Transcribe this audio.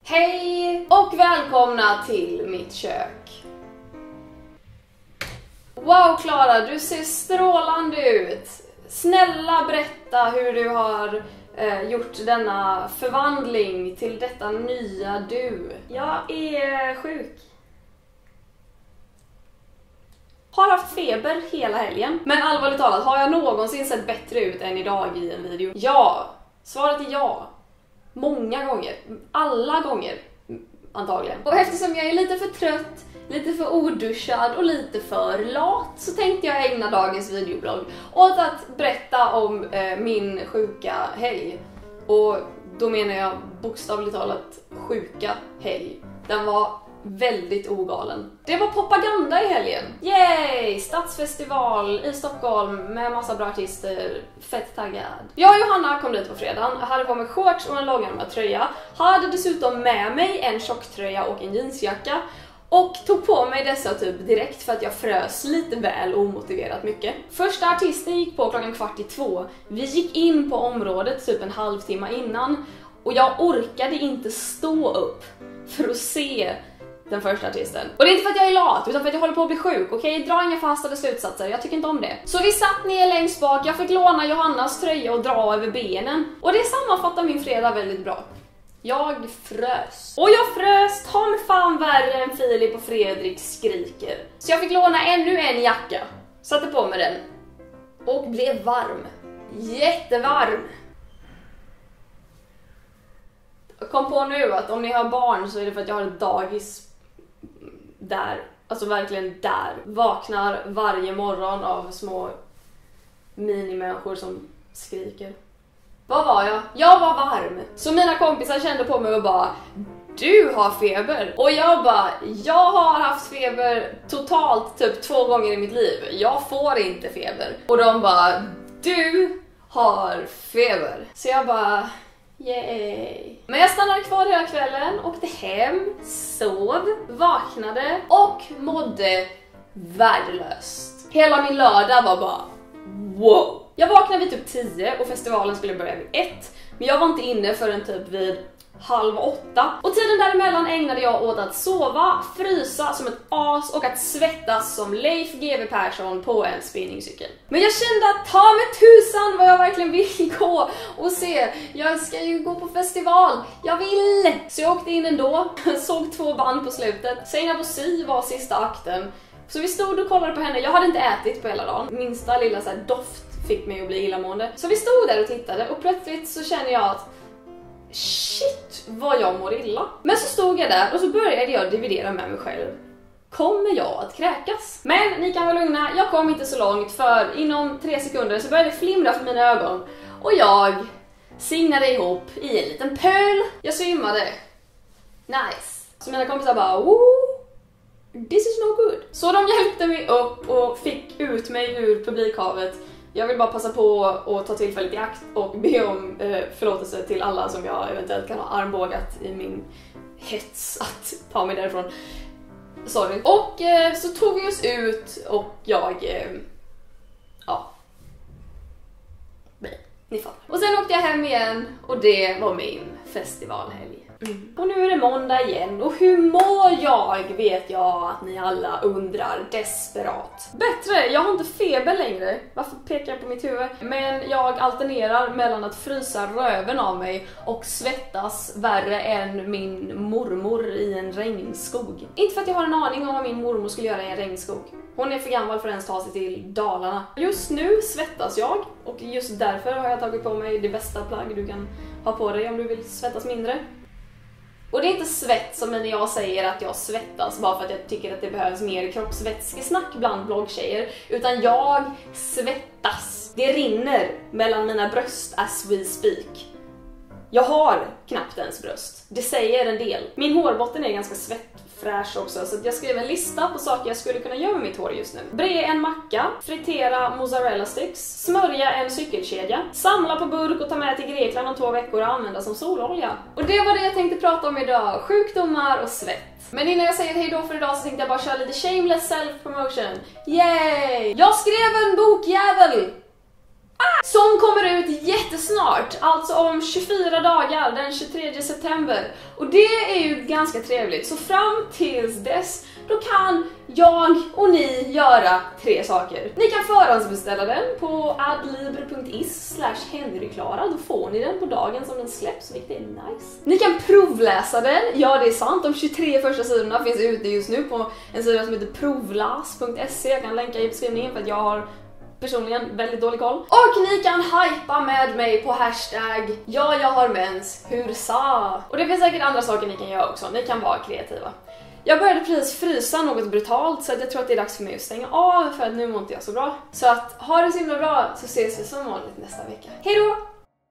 Hej och välkomna till mitt kök. Wow Klara, du ser strålande ut. Snälla berätta hur du har gjort denna förvandling till detta nya du. Jag är sjuk. Har haft feber hela helgen. Men allvarligt talat, har jag någonsin sett bättre ut än idag i en video? Ja. Svaret är ja. Många gånger. Alla gånger. Antagligen. Och eftersom jag är lite för trött, lite för oduschad och lite för lat, så tänkte jag ägna dagens videoblogg åt att berätta om min sjuka helg. Och då menar jag bokstavligt talat sjuka helg. Den var väldigt ogalen. Det var propaganda i helgen. Yay! Stadsfestival i Stockholm med massa bra artister. Fett taggad. Jag och Johanna kom dit på fredagen. Jag hade på mig shorts och en långärmad tröja. Hade dessutom med mig en tjocktröja och en jeansjacka. Och tog på mig dessa typ direkt för att jag frös lite väl omotiverat mycket. Första artisten gick på 1:15. Vi gick in på området typ en halvtimme innan. Och jag orkade inte stå upp för att se den första artisten. Och det är inte för att jag är lat, utan för att jag håller på att bli sjuk, okej? Dra inga förhastade slutsatser, jag tycker inte om det. Så vi satt ner längst bak, jag fick låna Johannas tröja och dra över benen. Och det sammanfattar min fredag väldigt bra. Jag frös. Och jag frös, ta mig fan värre än Filip och Fredrik skriker. Så jag fick låna ännu en jacka, satte på mig den och blev varm. Jättevarm. Jag kom på nu att om ni har barn så är det för att jag har ett dagis där, alltså verkligen där. Vaknar varje morgon av små minimänniskor som skriker. Vad var jag? Jag var varm. Så mina kompisar kände på mig och bara, du har feber. Och jag bara, jag har haft feber totalt typ 2 gånger i mitt liv. Jag får inte feber. Och de bara, du har feber. Så jag bara, yay. Men jag stannade kvar hela kvällen, åkte hem, sov, vaknade och mådde värdelöst. Hela min lördag var bara wow. Jag vaknade vid typ 10 och festivalen skulle börja vid 1. Men jag var inte inne förrän typ vid 7:30. Och tiden däremellan ägnade jag åt att sova, frysa som ett as och att svettas som Leif GW Persson på en spinningcykel. Men jag kände att ta mig tusan vad jag verkligen vill gå och se. Jag ska ju gå på festival. Jag vill! Så jag åkte in ändå, såg 2 band på slutet. Seinabo Si var sista akten. Så vi stod och kollade på henne. Jag hade inte ätit på hela dagen. Minsta lilla så här doft fick mig att bli illamående. Så vi stod där och tittade och plötsligt så kände jag att shit, vad jag mår illa. Men så stod jag där och så började jag dividera med mig själv. Kommer jag att kräkas? Men ni kan vara lugna, jag kom inte så långt, för inom 3 sekunder så började det flimra för mina ögon. Och jag signade ihop i en liten pöl. Jag svimmade. Nice. Så mina kompisar bara, this is no good. Så de hjälpte mig upp och fick ut mig ur publikhavet. Jag vill bara passa på att ta tillfället i akt och be om förlåtelse till alla som jag eventuellt kan ha armbågat i min hets att ta mig därifrån. Sorry. Och så tog vi oss ut och jag... ni fattar. Och sen åkte jag hem igen och det var min festivalhelg. Och nu är det måndag igen och hur mår jag vet jag att ni alla undrar desperat. Bättre, jag har inte feber längre. Varför pekar jag på mitt huvud? Men jag alternerar mellan att frysa röven av mig och svettas värre än min mormor i en regnskog. Inte för att jag har en aning om vad min mormor skulle göra i en regnskog. Hon är för gammal för att ens ta sig till Dalarna. Just nu svettas jag och just därför har jag tagit på mig det bästa plagg du kan ha på dig om du vill svettas mindre. Och det är inte svett som när jag säger att jag svettas bara för att jag tycker att det behövs mer kroppsvätskesnack bland bloggtjejer, utan jag svettas. Det rinner mellan mina bröst as we speak. Jag har knappt ens bröst. Det säger en del. Min hårbotten är ganska svettfräsch också, så jag skrev en lista på saker jag skulle kunna göra med mitt hår just nu. Bre en macka, fritera mozzarella sticks, smörja en cykelkedja, samla på burk och ta med till Grekland om 2 veckor och använda som sololja. Och det var det jag tänkte prata om idag. Sjukdomar och svett. Men innan jag säger hej då för idag så tänkte jag bara köra lite shameless self-promotion. Yay! Jag skrev en bokjävel! Som kommer ut jättesnart, alltså om 24 dagar, den 23 september. Och det är ju ganska trevligt, så fram tills dess, då kan jag och ni göra 3 saker. Ni kan förhandsbeställa den på adlibre.is/henryklara, då får ni den på dagen som den släpps, vilket är nice. Ni kan provläsa den, ja det är sant, de 23 första sidorna finns ute just nu på en sida som heter provlas.se, jag kan länka i beskrivningen för att jag har personligen väldigt dålig koll. Och ni kan hypa med mig på hashtag ja jag har mens, hur sa? Och det finns säkert andra saker ni kan göra också, ni kan vara kreativa. Jag började precis frysa något brutalt så att jag tror att det är dags för mig att stänga av för att nu mår inte jag så bra. Så att ha det så himla bra, så ses vi som vanligt nästa vecka. Hej då!